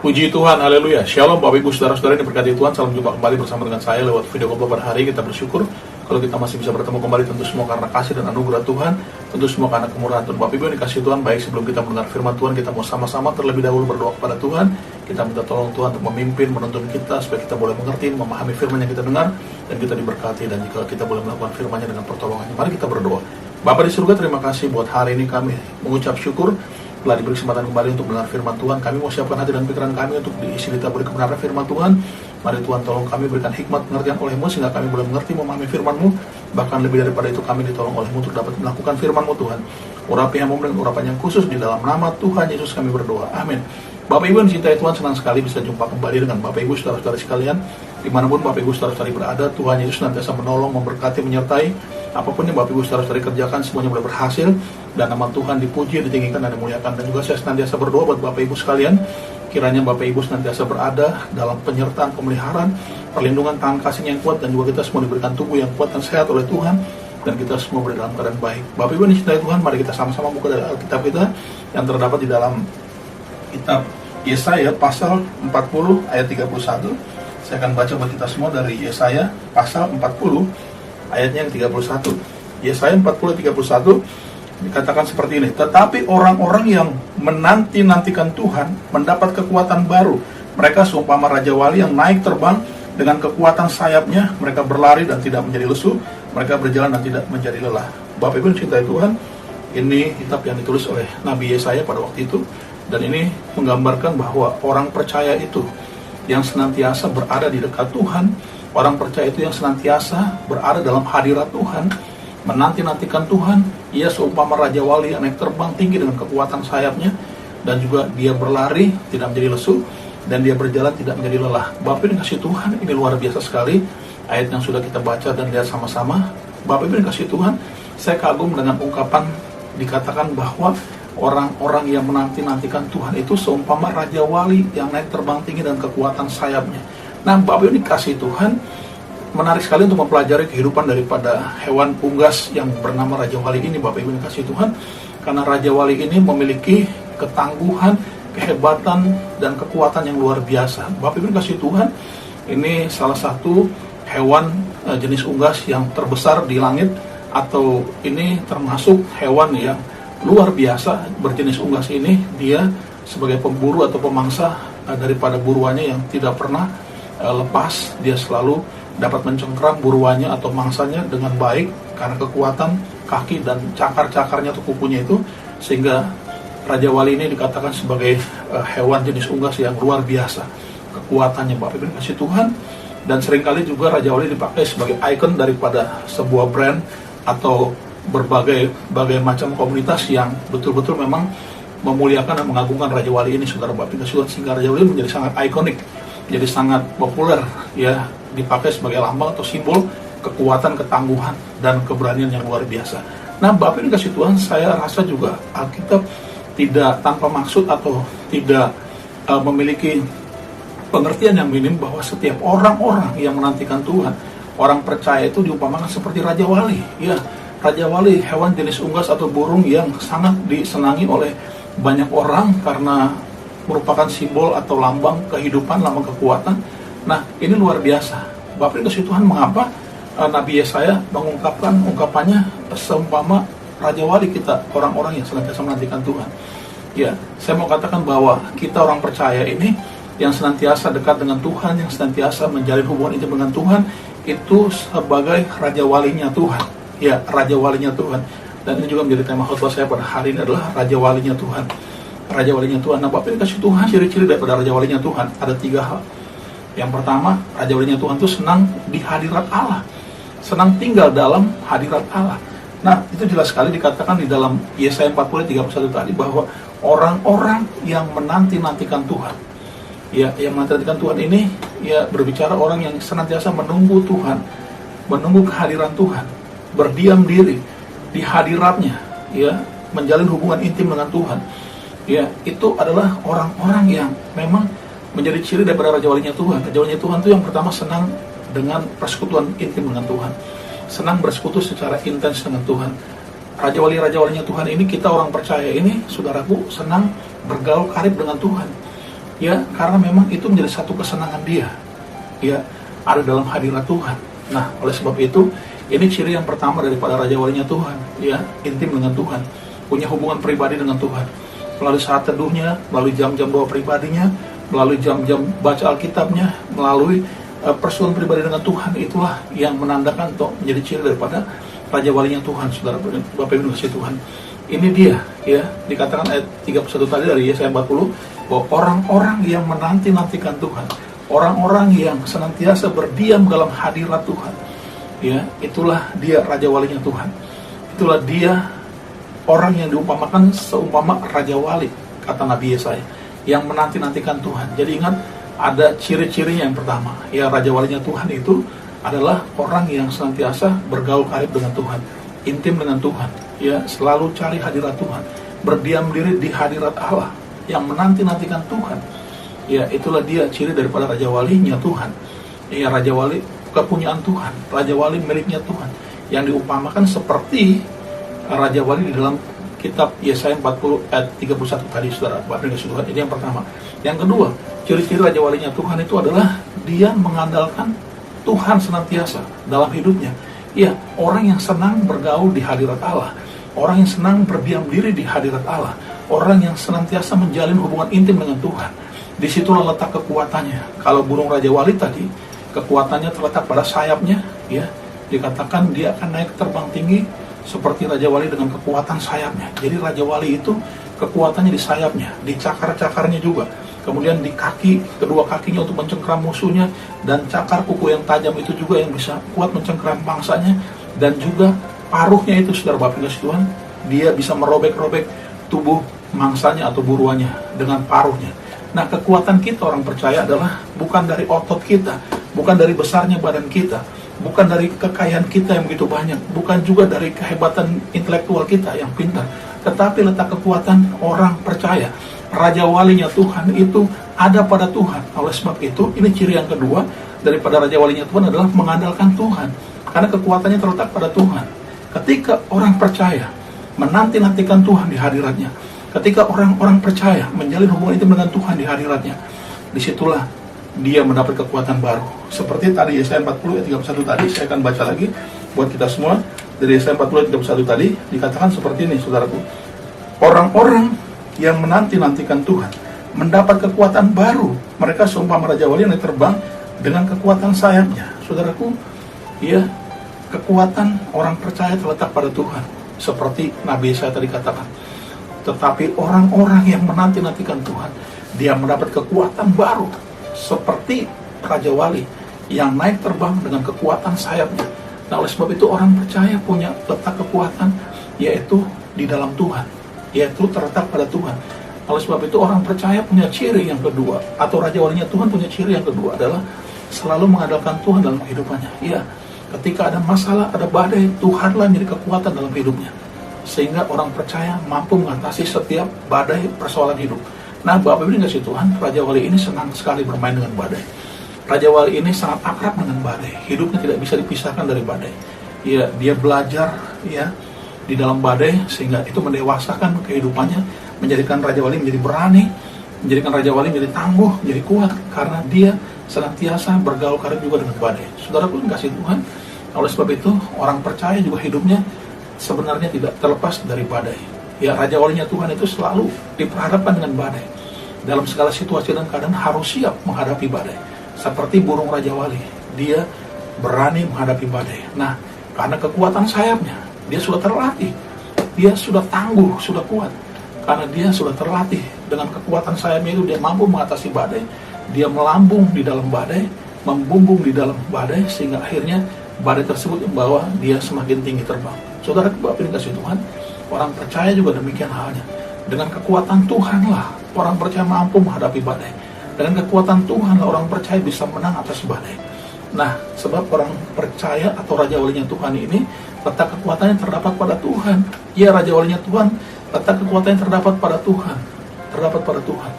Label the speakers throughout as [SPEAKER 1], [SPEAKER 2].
[SPEAKER 1] Puji Tuhan, haleluya. Shalom Bapak Ibu Saudara-saudara yang diberkati Tuhan. Salam jumpa kembali bersama dengan saya lewat video call pada hari. Kita bersyukur kalau kita masih bisa bertemu kembali, tentu semua karena kasih dan anugerah Tuhan, tentu semua karena kemurahan Tuhan. Bapak Ibu yang dikasih Tuhan, baik sebelum kita mendengar firman Tuhan, kita mau sama-sama terlebih dahulu berdoa kepada Tuhan. Kita minta tolong Tuhan untuk memimpin, menuntun kita supaya kita boleh mengerti, memahami firman yang kita dengar, dan kita diberkati, dan jika kita boleh melakukan firman-Nya dengan pertolongannya. Mari kita berdoa. Bapa di surga, terima kasih buat hari ini kami mengucap syukur telah diberi kesempatan kembali untuk mendengar firman Tuhan. Kami mau siapkan hati dan pikiran kami untuk diisi ditaburi kebenaran firman Tuhan. Mari Tuhan tolong kami, berikan hikmat pengertian oleh-Mu sehingga kami boleh mengerti, memahami firman-Mu. Bahkan lebih daripada itu kami ditolong oleh-Mu untuk dapat melakukan firman-Mu Tuhan. Urapi hamba dengan urapan yang khusus di dalam nama Tuhan Yesus kami berdoa. Amin. Bapak Ibu yang dicintai Tuhan, senang sekali bisa jumpa kembali dengan Bapak Ibu saudara-saudara sekalian. Dimanapun Bapak Ibu saudara-saudari berada, Tuhan Yesus nantiasa menolong, memberkati, menyertai. Apapun yang Bapak Ibu saudara-saudari kerjakan, semuanya boleh berhasil, dan nama Tuhan dipuji, ditinggikan, dan dimuliakan. Dan juga saya senantiasa berdoa buat Bapak Ibu sekalian, kiranya Bapak Ibu senantiasa berada dalam penyertaan, pemeliharaan, perlindungan tangan kasih yang kuat, dan juga kita semua diberikan tubuh yang kuat dan sehat oleh Tuhan, dan kita semua berada dalam keadaan baik. Bapak Ibu yang dicintai Tuhan, mari kita sama-sama buka dari Alkitab kita yang terdapat di dalam kitab Yesaya pasal 40 ayat 31. Saya akan baca buat kita semua dari Yesaya pasal 40 ayatnya yang 31. Yesaya 40 31 dikatakan seperti ini. Tetapi orang-orang yang menanti-nantikan Tuhan mendapat kekuatan baru. Mereka seumpama raja wali yang naik terbang dengan kekuatan sayapnya. Mereka berlari dan tidak menjadi lesu. Mereka berjalan dan tidak menjadi lelah. Bapak Ibu cintai Tuhan, ini kitab yang ditulis oleh Nabi Yesaya pada waktu itu. Dan ini menggambarkan bahwa orang percaya itu yang senantiasa berada di dekat Tuhan, orang percaya itu yang senantiasa berada dalam hadirat Tuhan, menanti-nantikan Tuhan. Ia seumpama raja wali yang naik terbang tinggi dengan kekuatan sayapnya, dan juga dia berlari tidak menjadi lesu, dan dia berjalan tidak menjadi lelah. Bapak Ibu dikasih Tuhan, ini luar biasa sekali ayat yang sudah kita baca dan lihat sama-sama. Bapak Ibu dikasih Tuhan, saya kagum dengan ungkapan dikatakan bahwa orang-orang yang menanti-nantikan Tuhan itu seumpama raja wali yang naik terbang tinggi dan kekuatan sayapnya. Nah, Bapak Ibu dikasih Tuhan, menarik sekali untuk mempelajari kehidupan daripada hewan unggas yang bernama raja wali ini, Bapak Ibu dikasih Tuhan. Karena raja wali ini memiliki ketangguhan, kehebatan, dan kekuatan yang luar biasa. Bapak Ibu dikasih Tuhan, ini salah satu hewan jenis unggas yang terbesar di langit, atau ini termasuk hewan yang luar biasa berjenis unggas ini. Dia sebagai pemburu atau pemangsa daripada buruannya yang tidak pernah lepas. Dia selalu dapat mencengkram buruannya atau mangsanya dengan baik karena kekuatan kaki dan cakar-cakarnya atau kukunya itu, sehingga raja wali ini dikatakan sebagai hewan jenis unggas yang luar biasa kekuatannya, Bapak Ibu kasih Tuhan. Dan seringkali juga raja wali dipakai sebagai ikon daripada sebuah brand atau berbagai macam komunitas yang betul-betul memang memuliakan dan mengagungkan raja wali ini, saudara Bapak Ibu, sehingga raja wali menjadi sangat ikonik, jadi sangat populer, ya, dipakai sebagai lambang atau simbol kekuatan, ketangguhan, dan keberanian yang luar biasa. Nah, Bapak Ibu kasih Tuhan, saya rasa juga Alkitab tidak tanpa maksud atau tidak memiliki pengertian yang minim bahwa setiap orang-orang yang menantikan Tuhan, orang percaya itu diumpamakan seperti raja wali, ya. Raja wali, hewan jenis unggas atau burung yang sangat disenangi oleh banyak orang karena merupakan simbol atau lambang kehidupan, lambang kekuatan. Nah, ini luar biasa. Bapak Ibu kasih Tuhan, mengapa Nabi Yesaya mengungkapkan ungkapannya seumpama raja wali kita, orang-orang yang senantiasa menantikan Tuhan. Ya, saya mau katakan bahwa kita orang percaya ini yang senantiasa dekat dengan Tuhan, yang senantiasa menjalin hubungan intim dengan Tuhan, itu sebagai raja walinya Tuhan. Ya, raja walinya Tuhan. Dan ini juga menjadi tema khotbah saya pada hari ini adalah raja walinya Tuhan. Raja walinya Tuhan. Nah, Bapak Ibu kasih Tuhan, ciri-ciri daripada raja walinya Tuhan ada 3 hal. Yang pertama, raja walinya Tuhan itu senang di hadirat Allah, senang tinggal dalam hadirat Allah. Nah, itu jelas sekali dikatakan di dalam Yesaya 40 31 tadi bahwa orang-orang yang menanti-nantikan Tuhan, ya, yang menanti-nantikan Tuhan ini, ya, berbicara orang yang senantiasa menunggu Tuhan, menunggu kehadiran Tuhan, berdiam diri di hadiratnya, ya, menjalin hubungan intim dengan Tuhan. Ya, itu adalah orang-orang yang memang menjadi ciri daripada raja walinya Tuhan. Raja walinya Tuhan itu yang pertama senang dengan persekutuan intim dengan Tuhan, senang bersekutu secara intens dengan Tuhan. Raja walinya Tuhan ini, kita orang percaya ini, saudaraku, senang bergaul karib dengan Tuhan. Ya, karena memang itu menjadi satu kesenangan dia. Ya, ada dalam hadirat Tuhan. Nah, oleh sebab itu, ini ciri yang pertama daripada Raja Walinya Tuhan. Ya, intim dengan Tuhan, punya hubungan pribadi dengan Tuhan. Melalui saat teduhnya, melalui jam-jam doa pribadinya, melalui jam-jam baca Alkitabnya, melalui persekutuan pribadi dengan Tuhan, itulah yang menandakan atau menjadi ciri daripada Raja Walinya Tuhan, saudara Bapak Ibu kasih Tuhan. Ini dia, ya, dikatakan ayat 31 tadi dari Yesaya 40, bahwa orang-orang yang menanti-nantikan Tuhan, orang-orang yang senantiasa berdiam dalam hadirat Tuhan, ya, itulah dia Raja Walinya Tuhan. Itulah dia orang yang diumpamakan seumpama Raja Wali, kata Nabi Yesaya, yang menanti-nantikan Tuhan. Jadi ingat, ada ciri-cirinya. Yang pertama, ya, Raja Walinya Tuhan itu adalah orang yang senantiasa bergaul karib dengan Tuhan, intim dengan Tuhan, ya, selalu cari hadirat Tuhan, berdiam diri di hadirat Allah, yang menanti-nantikan Tuhan. Ya, itulah dia ciri daripada Raja Walinya Tuhan. Ya, Raja Wali kepunyaan Tuhan, Raja Wali miliknya Tuhan, yang diumpamakan seperti Raja Wali di dalam kitab Yesaya 40 ayat 31 tadi, saudara Bapak dan Tuhan. Ini yang pertama. Yang kedua, ciri-ciri Raja Walinya Tuhan itu adalah dia mengandalkan Tuhan senantiasa dalam hidupnya. Ya, orang yang senang bergaul di hadirat Allah, orang yang senang berdiam diri di hadirat Allah, orang yang senantiasa menjalin hubungan intim dengan Tuhan. Disitulah letak kekuatannya. Kalau burung Raja Wali tadi, kekuatannya terletak pada sayapnya, ya, dikatakan dia akan naik terbang tinggi seperti Raja Wali dengan kekuatan sayapnya. Jadi Raja Wali itu kekuatannya di sayapnya, di cakar-cakarnya juga, kemudian di kaki, kedua kakinya untuk mencengkram musuhnya, dan cakar kuku yang tajam itu juga yang bisa kuat mencengkram bangsanya, dan juga paruhnya itu, saudara Bapak kasih Tuhan, dia bisa merobek-robek tubuh mangsanya atau buruannya dengan paruhnya. Nah, kekuatan kita orang percaya adalah bukan dari otot kita, bukan dari besarnya badan kita, bukan dari kekayaan kita yang begitu banyak, bukan juga dari kehebatan intelektual kita yang pintar, tetapi letak kekuatan orang percaya. Raja Walinya Tuhan itu ada pada Tuhan. Oleh sebab itu, ini ciri yang kedua daripada Raja Walinya Tuhan adalah mengandalkan Tuhan, karena kekuatannya terletak pada Tuhan. Ketika orang percaya menanti-nantikan Tuhan di hadiratnya, ketika orang-orang percaya menjalin hubungan intim dengan Tuhan di hadiratnya, disitulah dia mendapat kekuatan baru. Seperti tadi Yesaya 40 ayat 31 tadi, saya akan baca lagi buat kita semua. Dari Yesaya 40 ayat 31 tadi dikatakan seperti ini, saudaraku. Orang-orang yang menanti-nantikan Tuhan mendapat kekuatan baru. Mereka seumpama Raja Wali yang terbang dengan kekuatan sayapnya. Saudaraku, ya, kekuatan orang percaya terletak pada Tuhan, seperti Nabi Yesaya tadi katakan. Tetapi orang-orang yang menanti-nantikan Tuhan, dia mendapat kekuatan baru, seperti Raja Wali yang naik terbang dengan kekuatan sayapnya. Nah, oleh sebab itu orang percaya punya letak kekuatan, yaitu di dalam Tuhan, yaitu terletak pada Tuhan. Oleh sebab itu orang percaya punya ciri yang kedua, atau Raja Walinya Tuhan punya ciri yang kedua adalah selalu mengandalkan Tuhan dalam kehidupannya. Ya, ketika ada masalah, ada badai, Tuhanlah menjadi kekuatan dalam hidupnya, sehingga orang percaya mampu mengatasi setiap badai persoalan hidup. Nah, Bapak Ibu kasih Tuhan, Raja Wali ini senang sekali bermain dengan badai. Raja Wali ini sangat akrab dengan badai. Hidupnya tidak bisa dipisahkan dari badai. Ya, dia belajar, ya, di dalam badai, sehingga itu mendewasakan kehidupannya, menjadikan Raja Wali menjadi berani, menjadikan Raja Wali menjadi tangguh, menjadi kuat, karena dia senantiasa bergaul karib juga dengan badai. Saudaraku kasih Tuhan, oleh sebab itu orang percaya juga hidupnya sebenarnya tidak terlepas dari badai. Ya, Raja Walinya Tuhan itu selalu diperhadapkan dengan badai. Dalam segala situasi dan keadaan harus siap menghadapi badai. Seperti burung Raja Wali, dia berani menghadapi badai. Nah, karena kekuatan sayapnya, dia sudah terlatih, dia sudah tangguh, sudah kuat. Karena dia sudah terlatih dengan kekuatan sayapnya itu, dia mampu mengatasi badai. Dia melambung di dalam badai, membumbung di dalam badai, sehingga akhirnya badai tersebut membawa dia semakin tinggi terbang. Saudara Bapak dikasih Tuhan, orang percaya juga demikian halnya. Dengan kekuatan Tuhanlah orang percaya mampu menghadapi badai. Dengan kekuatan Tuhanlah orang percaya bisa menang atas badai. Nah, sebab orang percaya atau Raja Walinya Tuhan ini letak kekuatannya terdapat pada Tuhan. Ya, Raja Walinya Tuhan letak kekuatannya terdapat pada Tuhan, terdapat pada Tuhan.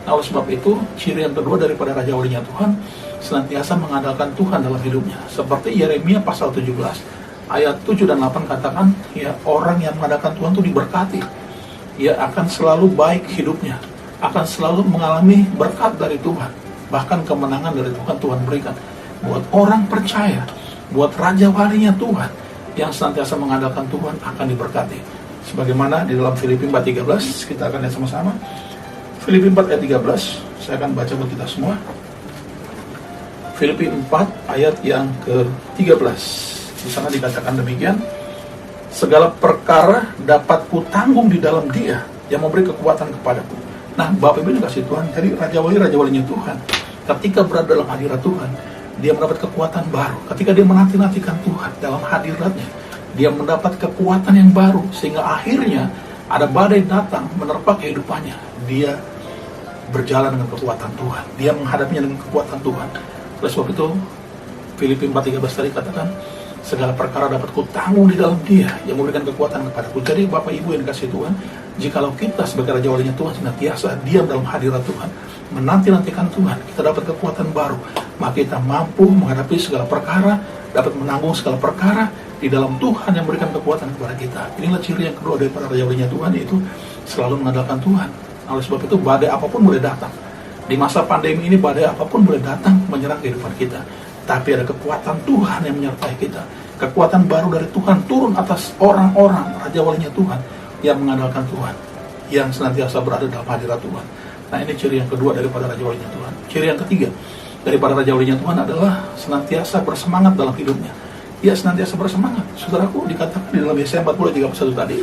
[SPEAKER 1] Nah, oleh sebab itu ciri yang kedua daripada Raja Walinya Tuhan, senantiasa mengandalkan Tuhan dalam hidupnya. Seperti Yeremia pasal 17 ayat 7 dan 8 katakan, ya, orang yang mengandalkan Tuhan itu diberkati. Ia akan selalu baik hidupnya. akan selalu mengalami berkat dari Tuhan. Bahkan kemenangan dari Tuhan, Tuhan berikan buat orang percaya, buat raja walinya Tuhan yang senantiasa mengandalkan Tuhan akan diberkati. Sebagaimana di dalam Filipi 4:13, kita akan lihat sama-sama. Filipi 4 ayat 13, saya akan baca buat kita semua. Filipi 4 ayat yang ke-13. Di sana dikatakan demikian, segala perkara dapat kutanggung di dalam Dia yang memberi kekuatan kepadaku. Nah, Bapak Ibu dikasih Tuhan, jadi raja walinya Tuhan, ketika berada dalam hadirat Tuhan, dia mendapat kekuatan baru. Ketika dia menanti-nantikan Tuhan dalam hadiratnya, dia mendapat kekuatan yang baru, sehingga akhirnya ada badai datang menerpa kehidupannya. Dia berjalan dengan kekuatan Tuhan, dia menghadapinya dengan kekuatan Tuhan. Oleh sebab itu, Filipi 4:13 tadi katakan, segala perkara dapat kutanggung di dalam Dia yang memberikan kekuatan kepadaku. Jadi Bapak Ibu yang dikasih Tuhan, jikalau kita sebagai raja walinya Tuhan senantiasa diam dalam hadirat Tuhan, menanti-nantikan Tuhan, kita dapat kekuatan baru, maka kita mampu menghadapi segala perkara, dapat menanggung segala perkara di dalam Tuhan yang memberikan kekuatan kepada kita. Inilah ciri yang kedua daripada raja walinya Tuhan, yaitu selalu mengandalkan Tuhan. Oleh sebab itu, badai apapun boleh datang. Di masa pandemi ini, badai apapun boleh datang menyerang kehidupan kita, tapi ada kekuatan Tuhan yang menyertai kita. Kekuatan baru dari Tuhan turun atas orang-orang raja walinya Tuhan yang mengandalkan Tuhan, yang senantiasa berada dalam hadirat Tuhan. Nah, ini ciri yang kedua daripada raja walinya Tuhan. Ciri yang ketiga daripada raja walinya Tuhan adalah senantiasa bersemangat dalam hidupnya. Ia senantiasa bersemangat. Saudaraku, dikatakan di dalam Yesaya 40:31 tadi,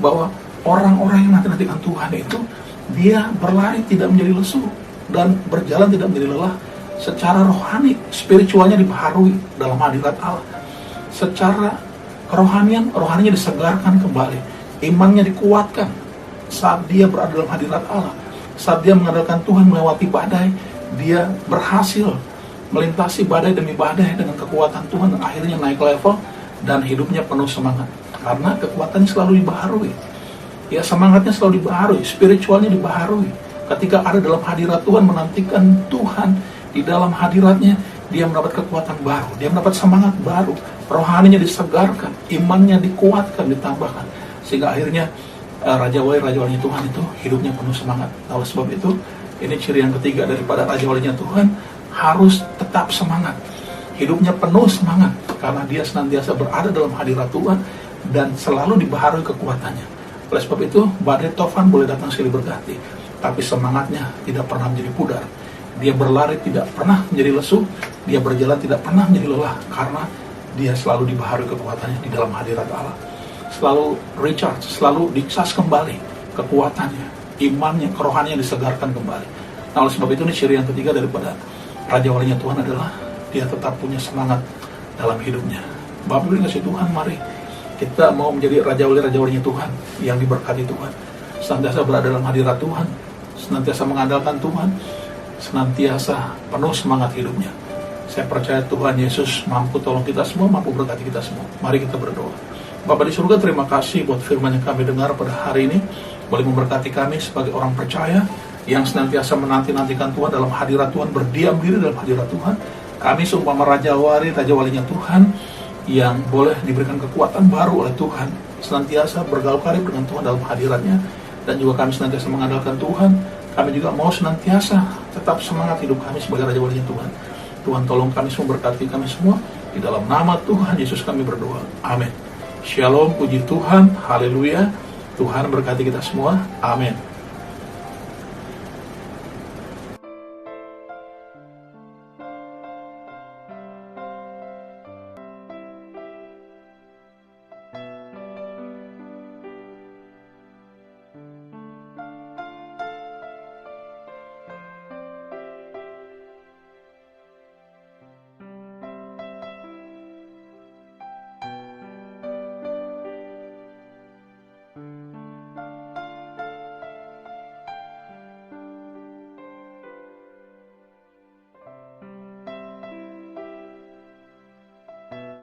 [SPEAKER 1] bahwa orang-orang yang nanti-nantikan Tuhan itu, dia berlari tidak menjadi lesu dan berjalan tidak menjadi lelah. Secara rohani, spiritualnya dibaharui dalam hadirat Allah. Secara rohaninya disegarkan kembali, imannya dikuatkan saat dia berada dalam hadirat Allah. Saat dia mengandalkan Tuhan melewati badai, dia berhasil melintasi badai demi badai dengan kekuatan Tuhan, dan akhirnya naik level dan hidupnya penuh semangat karena kekuatannya selalu dibaharui. Ya, semangatnya selalu dibaharui, spiritualnya dibaharui. Ketika ada dalam hadirat Tuhan, menantikan Tuhan di dalam hadiratnya, dia mendapat kekuatan baru, dia mendapat semangat baru, rohaninya disegarkan, imannya dikuatkan, ditambahkan, sehingga akhirnya raja walinya Tuhan itu hidupnya penuh semangat. Nah, oleh sebab itu, ini ciri yang ketiga daripada raja walinya Tuhan, harus tetap semangat, hidupnya penuh semangat, karena dia senantiasa berada dalam hadirat Tuhan dan selalu dibaharui kekuatannya. Oleh sebab itu, badai tofan boleh datang silih berganti, tapi semangatnya tidak pernah menjadi pudar. Dia berlari tidak pernah menjadi lesu, dia berjalan tidak pernah menjadi lelah, karena dia selalu dibaharui kekuatannya di dalam hadirat Allah. Selalu recharge, selalu dicas kembali kekuatannya, imannya, kerohaniannya disegarkan kembali. Nah, oleh sebab itu, ini ciri yang ketiga daripada raja walinya Tuhan adalah dia tetap punya semangat dalam hidupnya. Bapak Ibu kasih Tuhan, mari kita mau menjadi raja walinya Tuhan yang diberkati Tuhan, senantiasa berada dalam hadirat Tuhan, senantiasa mengandalkan Tuhan, senantiasa penuh semangat hidupnya. Saya percaya Tuhan Yesus mampu tolong kita semua, mampu berkati kita semua. Mari kita berdoa. Bapa di surga, terima kasih buat firman yang kami dengar pada hari ini. Boleh memberkati kami sebagai orang percaya yang senantiasa menanti-nantikan Tuhan dalam hadirat Tuhan, berdiam diri dalam hadirat Tuhan. Kami seumpama raja walinya Tuhan yang boleh diberikan kekuatan baru oleh Tuhan, senantiasa bergaul karib dengan Tuhan dalam hadiratnya, dan juga kami senantiasa mengandalkan Tuhan. Kami juga mau senantiasa tetap semangat hidup kami sebagai raja walinya Tuhan. Tuhan tolong kami semua, berkati kami semua, di dalam nama Tuhan Yesus kami berdoa, amin. Shalom, puji Tuhan, haleluya. Tuhan berkati kita semua, amin.